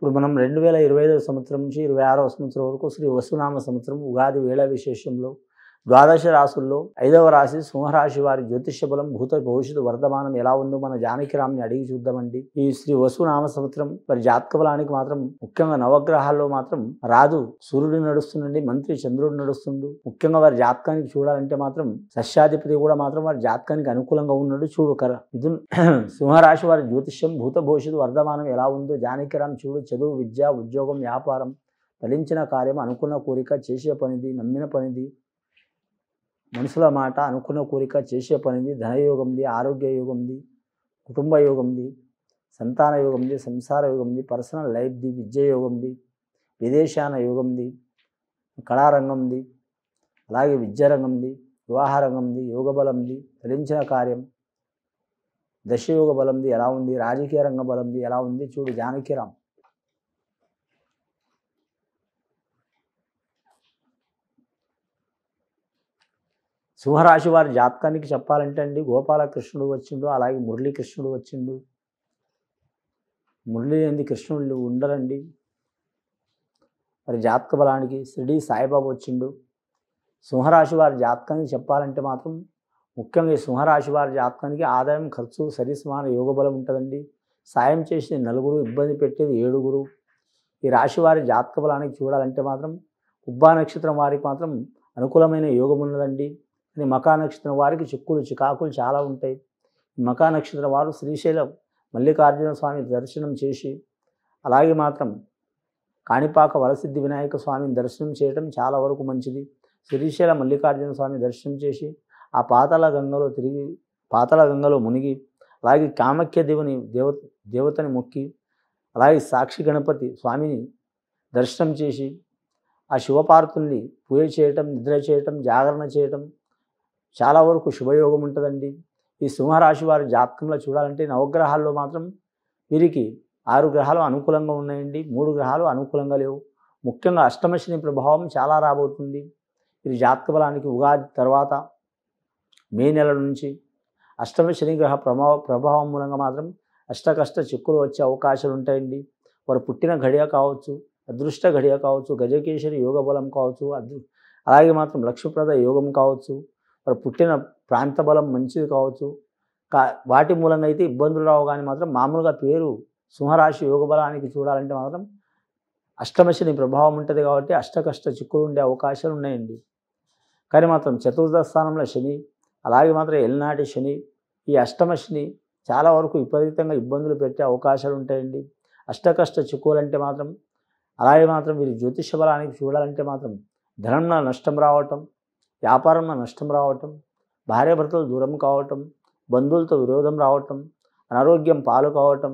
ఇప్పుడు మనం 2025 సంవత్సరం నుంచి 26వ సంవత్సరం వరకు శ్రీ వసునామ సంవత్సరం ఉగాది వేళ విశేషంలో ద్వాదశ రాశుల్లో 5వ రాశి సింహరాశి వారి జ్యోతిష్య బలం భూత భవిష్యత్తు వర్ధమానం ఎలా ఉందో మన జానకిరామ్ని అడిగి చూద్దామండి. ఈ శ్రీ వసునామ సంవత్సరం మరి జాతక బలానికి మాత్రం ముఖ్యంగా నవగ్రహాల్లో మాత్రం రాజు సూర్యుడు నడుస్తుండండి, మంత్రి చంద్రుడు నడుస్తుండు. ముఖ్యంగా వారి జాతకానికి చూడాలంటే మాత్రం సస్యాధిపతి కూడా మాత్రం వారి జాతకానికి అనుకూలంగా ఉన్నాడు. చూడు సింహరాశి వారి జ్యోతిష్యం భూత భవిష్యత్తు వర్ధమానం ఎలా ఉందో జానకిరామ్ చూడు. చదువు, విద్య, ఉద్యోగం, వ్యాపారం, ఫలించిన కార్యం, అనుకున్న కోరిక, చేసే పనిది, నమ్మిన పనిది, మనుషుల మాట, అనుకున్న కోరిక, చేసే పనిది, ధనయోగంది, ఆరోగ్య యోగంది, కుటుంబ యోగంది, సంతాన యోగంది, సంసార యోగంది, పర్సనల్ లైఫ్ది, విద్య యోగంది, విదేశాన యోగంది, కళారంగంది, అలాగే విద్యారంగంది, వివాహ రంగంది, యోగ బలంది, ఫలించిన కార్యం, దశయోగ బలంది ఎలా ఉంది, రాజకీయ రంగ బలంది ఎలా ఉంది చూడు జానకిరామ్. సింహరాశి వారి జాతకానికి చెప్పాలంటే అండి, గోపాలకృష్ణుడు వచ్చిండు, అలాగే మురళీకృష్ణుడు వచ్చిండు. మురళి లేని కృష్ణుడు ఉండరండి. మరి జాతక బలానికి షిరిడి సాయిబాబా వచ్చిండు. సింహరాశి వారి జాతకానికి చెప్పాలంటే మాత్రం ముఖ్యంగా ఈ సింహరాశి వారి జాతకానికి ఆదాయం, ఖర్చు సరిసమాన యోగ బలం ఉంటుందండి. సాయం చేసి నలుగురు, ఇబ్బంది పెట్టేది 7గురు. ఈ రాశి వారి జాతక బలానికి చూడాలంటే మాత్రం ఉబ్బా నక్షత్రం వారికి మాత్రం అనుకూలమైన యోగం ఉన్నదండి. కానీ మకా నక్షత్రం వారికి చిక్కులు చికాకులు చాలా ఉంటాయి. మకా నక్షత్రం వారు శ్రీశైలం మల్లికార్జున స్వామి దర్శనం చేసి, అలాగే మాత్రం కాణిపాక వరసిద్ధి వినాయక స్వామిని దర్శనం చేయడం చాలా వరకు మంచిది. శ్రీశైల మల్లికార్జున స్వామి దర్శనం చేసి ఆ పాతాళ గంగలో మునిగి, అలాగే కామాఖ్య దేవతని మొక్కి, అలాగే సాక్షి గణపతి స్వామిని దర్శనం చేసి ఆ శివపార్వతుల్ని పూజ చేయటం, నిద్ర చేయటం, జాగరణ చేయటం చాలా వరకు శుభయోగం ఉంటుందండి. ఈ సింహరాశి వారి జాతకంలో చూడాలంటే నవగ్రహాల్లో మాత్రం వీరికి 6 గ్రహాలు అనుకూలంగా ఉన్నాయండి, 3 గ్రహాలు అనుకూలంగా లేవు. ముఖ్యంగా అష్టమ శని ప్రభావం చాలా రాబోతుంది. వీరి జాతక బలానికి ఉగాది తర్వాత మే నెల నుంచి అష్టమ శని గ్రహ ప్రభావం మూలంగా మాత్రం అష్టకష్ట చిక్కులు వచ్చే అవకాశాలు ఉంటాయండి. వారు పుట్టిన ఘడియ కావచ్చు, అదృష్ట ఘడియ కావచ్చు, గజకేశరి యోగ బలం కావచ్చు, అలాగే మాత్రం లక్ష్మీప్రద యోగం కావచ్చు, వారు పుట్టిన ప్రాంత బలం మంచిది కావచ్చు. వాటి మూలంగా అయితే ఇబ్బందులు రావు. కానీ మాత్రం మామూలుగా పేరు సింహరాశి యోగ బలానికి చూడాలంటే మాత్రం అష్టమ శని ప్రభావం ఉంటుంది కాబట్టి అష్టకష్ట చిక్కులు ఉండే అవకాశాలు ఉన్నాయండి. కానీ మాత్రం చతుర్థ స్థానంలో శని, అలాగే మాత్రం ఎల్నాటి శని, ఈ అష్టమ శని చాలా వరకు విపరీతంగా ఇబ్బందులు పెట్టే అవకాశాలు ఉంటాయండి. అష్టకష్ట చిక్కులంటే మాత్రం అలాగే మాత్రం వీరి జ్యోతిష బలానికి చూడాలంటే మాత్రం ధనంలో నష్టం రావటం, వ్యాపారంలో నష్టం రావటం, భార్యాభర్తలు దూరం కావటం, బంధువులతో విరోధం రావటం, అనారోగ్యం పాలు కావటం,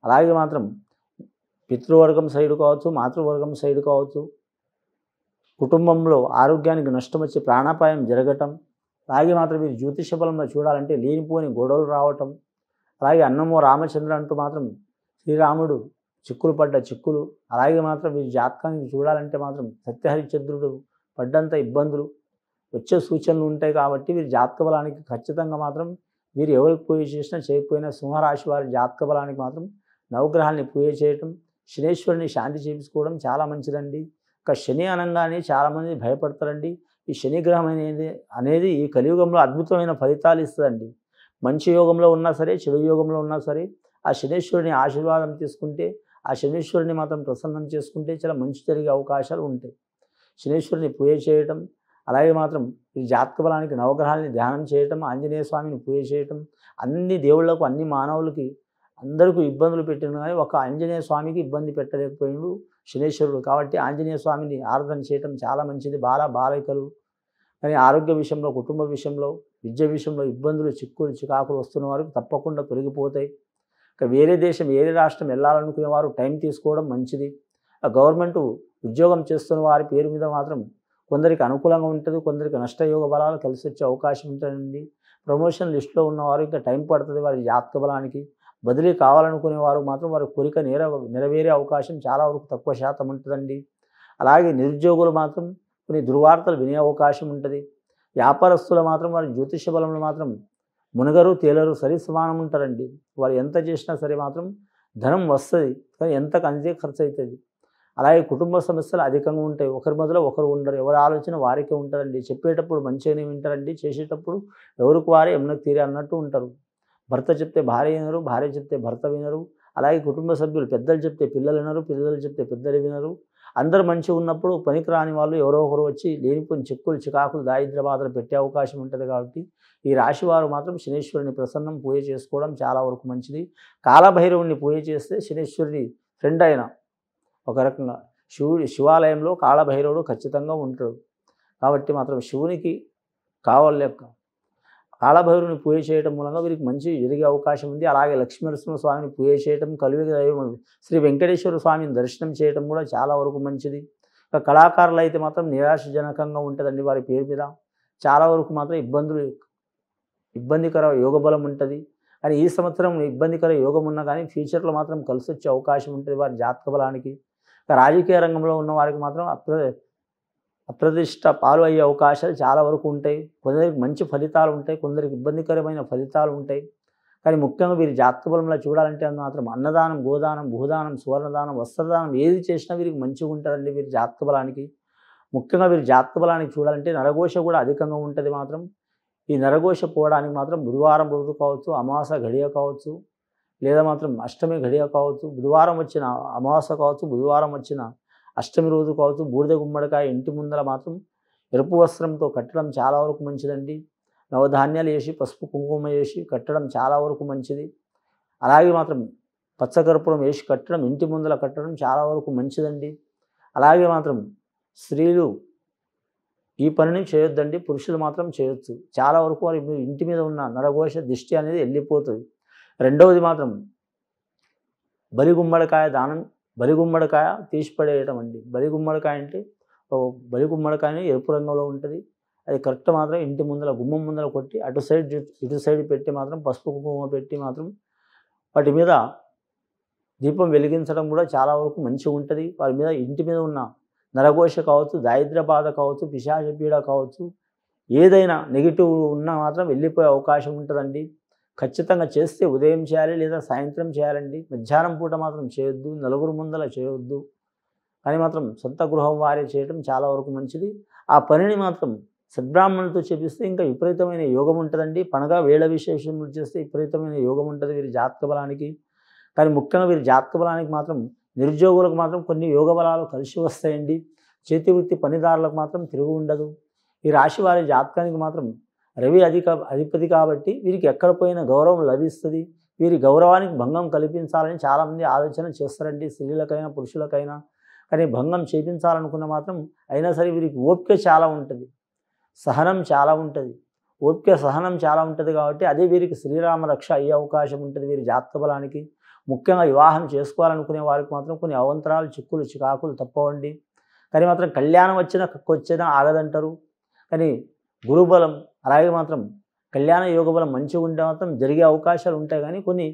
అలాగే మాత్రం పితృవర్గం సైడు కావచ్చు, మాతృవర్గం సైడు కావచ్చు, కుటుంబంలో ఆరోగ్యానికి నష్టం వచ్చి ప్రాణాపాయం జరగటం, అలాగే మాత్రం వీరి జ్యోతిష బలంలో చూడాలంటే లేనిపోని గొడవలు రావటం, అలాగే అన్నమో రామచంద్ర అంటూ మాత్రం శ్రీరాముడు చిక్కులు పడ్డ చిక్కులు, అలాగే మాత్రం వీరి జాతకానికి చూడాలంటే మాత్రం సత్యహరిచంద్రుడు పడ్డంత ఇబ్బందులు వచ్చే సూచనలు ఉంటాయి. కాబట్టి వీరి జాతక బలానికి ఖచ్చితంగా మాత్రం వీరు ఎవరికి పూజ చేసినా చేయకపోయినా సింహరాశి వారి జాతక బలానికి మాత్రం నవగ్రహాలని పూజ చేయటం, శనేశ్వరుని శాంతి చేయించుకోవడం చాలా మంచిదండి. ఇక శని అనగానే చాలామంది భయపడతారండి. ఈ శని గ్రహం అనేది ఈ కలియుగంలో అద్భుతమైన ఫలితాలు ఇస్తుందండి. మంచి యోగంలో ఉన్నా సరే, చెడు యోగంలో ఉన్నా సరే, ఆ శనేశ్వరుని ఆశీర్వాదం తీసుకుంటే, ఆ శనేశ్వరుని మాత్రం ప్రసన్నం చేసుకుంటే చాలా మంచి జరిగే అవకాశాలు ఉంటాయి. శనేశ్వరుని పూజ చేయటం, అలాగే మాత్రం ఈ జాతక బలానికి నవగ్రహాలని ధ్యానం చేయటం, ఆంజనేయ స్వామిని పూజ చేయటం, అన్ని దేవుళ్లకు, అన్ని మానవులకి అందరికీ ఇబ్బందులు పెట్టిన కానీ ఒక ఆంజనేయ స్వామికి ఇబ్బంది పెట్టలేకపోయిండు శనేశ్వరుడు. కాబట్టి ఆంజనేయ స్వామిని ఆరాధన చేయటం చాలా మంచిది. బాలైకలు కానీ ఆరోగ్య విషయంలో, కుటుంబ విషయంలో, విద్య విషయంలో ఇబ్బందులు, చిక్కులు చికాకులు వస్తున్న వారికి తప్పకుండా తొలగిపోతాయి. ఇక వేరే దేశం, వేరే రాష్ట్రం వెళ్ళాలనుకునే వారు టైం తీసుకోవడం మంచిది. గవర్నమెంట్ ఉద్యోగం చేస్తున్న వారి పేరు మీద మాత్రం కొందరికి అనుకూలంగా ఉంటుంది, కొందరికి నష్టయోగ బలాలు కలిసి వచ్చే అవకాశం ఉంటుందండి. ప్రమోషన్ లిస్టులో ఉన్నవారు ఇంకా టైం పడుతుంది. వారి జాతక బలానికి బదిలీ కావాలనుకునే వారు మాత్రం వారి కోరిక నెరవేరే అవకాశం చాలా వరకు తక్కువ శాతం ఉంటుందండి. అలాగే నిరుద్యోగులు మాత్రం కొన్ని దుర్వార్తలు వినే అవకాశం ఉంటుంది. వ్యాపారస్తులు మాత్రం వారి జ్యోతిష బలంలో మాత్రం మునగరు తేలరు, సరి సమానం ఉంటారండి. వారు ఎంత చేసినా సరే మాత్రం ధనం వస్తుంది, కానీ ఎంతకు అంతే ఖర్చు అవుతుంది. అలాగే కుటుంబ సమస్యలు అధికంగా ఉంటాయి. ఒకరి మొదలు ఒకరు ఉండరు, ఎవరి ఆలోచన వారికే ఉంటుందండి. చెప్పేటప్పుడు మంచిగానే వింటారండి, చేసేటప్పుడు ఎవరికి వారే ఎమ్మకు తీరే అన్నట్టు ఉంటారు. భర్త చెప్తే భార్య వినరు, భార్య చెప్తే భర్త వినరు. అలాగే కుటుంబ సభ్యులు పెద్దలు చెప్తే పిల్లలు వినరు, పిల్లలు చెప్తే పెద్దలు వినరు. అందరూ మంచిగా ఉన్నప్పుడు పనికిరాని వాళ్ళు ఎవరో ఒకరు వచ్చి లేనిపోయిన చిక్కులు చికాకులు దారిద్ర్య బాధలు పెట్టే అవకాశం ఉంటుంది. కాబట్టి ఈ రాశి వారు మాత్రం శనీశ్వరుని ప్రసన్నం పూజ చేసుకోవడం చాలా వరకు మంచిది. కాలభైరవుని పూజ చేస్తే శనీశ్వరుని ఫ్రెండ్ అయిన ఒక రకంగా శివాలయంలో కాలభైరవుడు ఖచ్చితంగా ఉంటాడు. కాబట్టి మాత్రం శివునికి కావాలి కాలభైరవుని పూజ చేయడం మూలంగా వీరికి మంచి జరిగే అవకాశం ఉంది. అలాగే లక్ష్మీనరసింహ స్వామిని పూజ చేయడం, కలియుగ దైవం శ్రీ వెంకటేశ్వర స్వామిని దర్శనం చేయడం కూడా చాలా వరకు మంచిది. ఇక కళాకారులు అయితే మాత్రం నిరాశజనకంగా ఉంటుందండి. వారి పేరు మీద చాలా వరకు మాత్రం ఇబ్బందికర యోగబలం ఉంటుంది. కానీ ఈ సంవత్సరం ఇబ్బందికర యోగం ఉన్నా కానీ ఫ్యూచర్లో మాత్రం కలిసి వచ్చే అవకాశం ఉంటుంది వారి జాతక బలానికి. ఇక రాజకీయ రంగంలో ఉన్న వారికి మాత్రం అప్రతిష్ట పాలు అయ్యే అవకాశాలు చాలా వరకు ఉంటాయి. కొందరికి మంచి ఫలితాలు ఉంటాయి, కొందరికి ఇబ్బందికరమైన ఫలితాలు ఉంటాయి. కానీ ముఖ్యంగా వీరి జాతక బలంలో చూడాలంటే మాత్రం అన్నదానం, గోదానం, భూదానం, సువర్ణదానం, వస్త్రదానం ఏది చేసినా వీరికి మంచిగా ఉంటుందండి. వీరి జాతక బలానికి ముఖ్యంగా వీరి జాతక బలానికి చూడాలంటే నరఘోష కూడా అధికంగా ఉంటుంది. మాత్రం ఈ నరఘోష పోవడానికి మాత్రం బుధవారం రోజు కావచ్చు, అమావాస గడియ కావచ్చు, లేదా మాత్రం అష్టమి గడియ కావచ్చు, బుధవారం వచ్చిన అమావాస కావచ్చు, బుధవారం వచ్చిన అష్టమి రోజు కావచ్చు, బూడిద గుమ్మడికాయ ఇంటి ముందర మాత్రం ఎరుపు వస్త్రంతో కట్టడం చాలా వరకు మంచిదండి. నవధాన్యాలు వేసి పసుపు కుంకుమ వేసి కట్టడం చాలా వరకు మంచిది. అలాగే మాత్రం పచ్చకర్పూరం వేసి కట్టడం, ఇంటి ముందర కట్టడం చాలా వరకు మంచిదండి. అలాగే మాత్రం స్త్రీలు ఈ పనిని చేయొద్దండి, పురుషులు మాత్రం చేయొచ్చు. చాలా వరకు వారి ఇంటి మీద ఉన్న నరఘోష దిష్టి అనేది వెళ్ళిపోతుంది. రెండవది మాత్రం బలిగుమ్మడికాయ తీసిపడేయటం అండి. బలిగుమ్మడికాయ అంటే బలిగుమ్మడికాయని ఎరుపు రంగులో ఉంటుంది. అది కరెక్ట్ మాత్రం ఇంటి ముందర గుమ్మం ముందర కొట్టి అటు సైడ్ పెట్టి మాత్రం పసుపు కుంకుమ పెట్టి మాత్రం వాటి మీద దీపం వెలిగించడం కూడా చాలా వరకు మంచిగా ఉంటుంది. వారి మీద ఇంటి మీద ఉన్న నరఘోష కావచ్చు, దారిద్ర్య బాధ కావచ్చు, పిశాచ పీడ కావచ్చు, ఏదైనా నెగిటివ్ ఉన్నా మాత్రం వెళ్ళిపోయే అవకాశం ఉంటుందండి. ఖచ్చితంగా చేస్తే ఉదయం చేయాలి లేదా సాయంత్రం చేయాలండి. మధ్యాహ్నం పూట మాత్రం చేయొద్దు, నలుగురు ముందల చేయొద్దు. కానీ మాత్రం సొంత గృహం వారే చేయడం చాలా వరకు మంచిది. ఆ పనిని మాత్రం సద్బ్రాహ్మణులతో చేపిస్తే ఇంకా విపరీతమైన యోగం ఉంటుందండి. పండగ వేళ విశేషములు చేస్తే విపరీతమైన యోగం ఉంటుంది వీరి జాతక బలానికి. కానీ ముఖ్యంగా వీరి జాతక బలానికి మాత్రం నిరుద్యోగులకు మాత్రం కొన్ని యోగ బలాలు కలిసి వస్తాయండి. చేతి వృత్తి పనిదారులకు మాత్రం తిరుగు ఉండదు. ఈ రాశి వారి జాతకానికి మాత్రం రవి అధిపతి కాబట్టి వీరికి ఎక్కడ పోయినా గౌరవం లభిస్తుంది. వీరి గౌరవానికి భంగం కల్పించాలని చాలామంది ఆలోచన చేస్తారండి, స్త్రీలకైనా పురుషులకైనా. కానీ భంగం చేయించాలనుకున్న మాత్రం అయినా సరే వీరికి ఓపిక చాలా ఉంటుంది, సహనం చాలా ఉంటుంది. ఓపిక సహనం చాలా ఉంటుంది కాబట్టి అదే వీరికి శ్రీరామ రక్ష అయ్యే అవకాశం ఉంటుంది వీరి జాతక బలానికి. ముఖ్యంగా వివాహం చేసుకోవాలనుకునే వారికి మాత్రం కొన్ని అవంతరాలు, చిక్కులు చికాకులు తప్పవండి. కానీ మాత్రం కళ్యాణం వచ్చినా కక్కొచ్చినా ఆగదంటారు. కానీ గురుబలం అలాగే మాత్రం కళ్యాణ యోగ బలం మంచిగా ఉంటే మాత్రం జరిగే అవకాశాలు ఉంటాయి. కానీ కొన్ని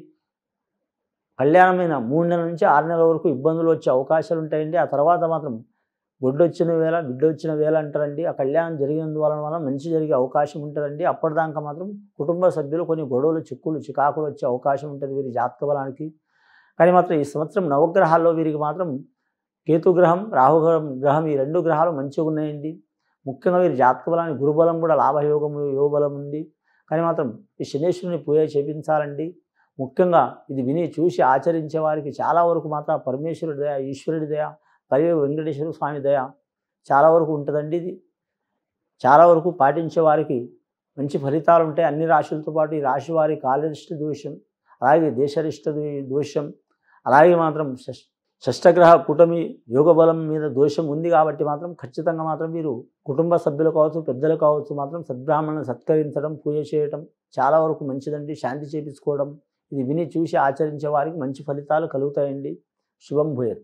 కళ్యాణమైన 3 నెలల నుంచి 6 నెలల వరకు ఇబ్బందులు వచ్చే అవకాశాలు ఉంటాయండి. ఆ తర్వాత మాత్రం బిడ్డ వచ్చిన వేళ అంటారండి. ఆ కళ్యాణం జరిగినందువలన మంచి జరిగే అవకాశం ఉంటుందండి. అప్పటిదాకా మాత్రం కుటుంబ సభ్యులు కొన్ని గొడవలు, చిక్కులు చికాకులు వచ్చే అవకాశం ఉంటుంది వీరి జాతక బలానికి. కానీ మాత్రం ఈ సంవత్సరం నవగ్రహాల్లో వీరికి మాత్రం కేతుగ్రహం, రాహుగ్రహం ఈ 2 గ్రహాలు మంచిగా ఉన్నాయండి. ముఖ్యంగా వీరి జాతక బలానికి గురుబలం కూడా యోగబలం ఉంది. కానీ మాత్రం ఈ శనేశ్వరుని పూజ చేపించాలండి. ముఖ్యంగా ఇది విని చూసి ఆచరించే వారికి చాలా వరకు మాత్రం పరమేశ్వరుడి దయ, ఈశ్వరుడి దయ, కలియుగ వెంకటేశ్వర స్వామి దయ చాలా వరకు ఉంటుందండి. ఇది చాలా వరకు పాటించే వారికి మంచి ఫలితాలు ఉంటాయి. అన్ని రాశులతో పాటు ఈ రాశి వారి కాలరిష్ట దోషం, అలాగే దేశరిష్ట దోషం, అలాగే మాత్రం షష్టగ్రహ కూటమి యోగ బలం మీద దోషం ఉంది. కాబట్టి మాత్రం ఖచ్చితంగా మాత్రం మీరు కుటుంబ సభ్యులు కావచ్చు, పెద్దలు కావచ్చు మాత్రం సద్బ్రాహ్మణులను సత్కరించడం, పూజ చేయడం చాలా వరకు మంచిదండి. శాంతి చేపించుకోవడం ఇది విని చూసి ఆచరించే వారికి మంచి ఫలితాలు కలుగుతాయండి. శుభం భూయత్.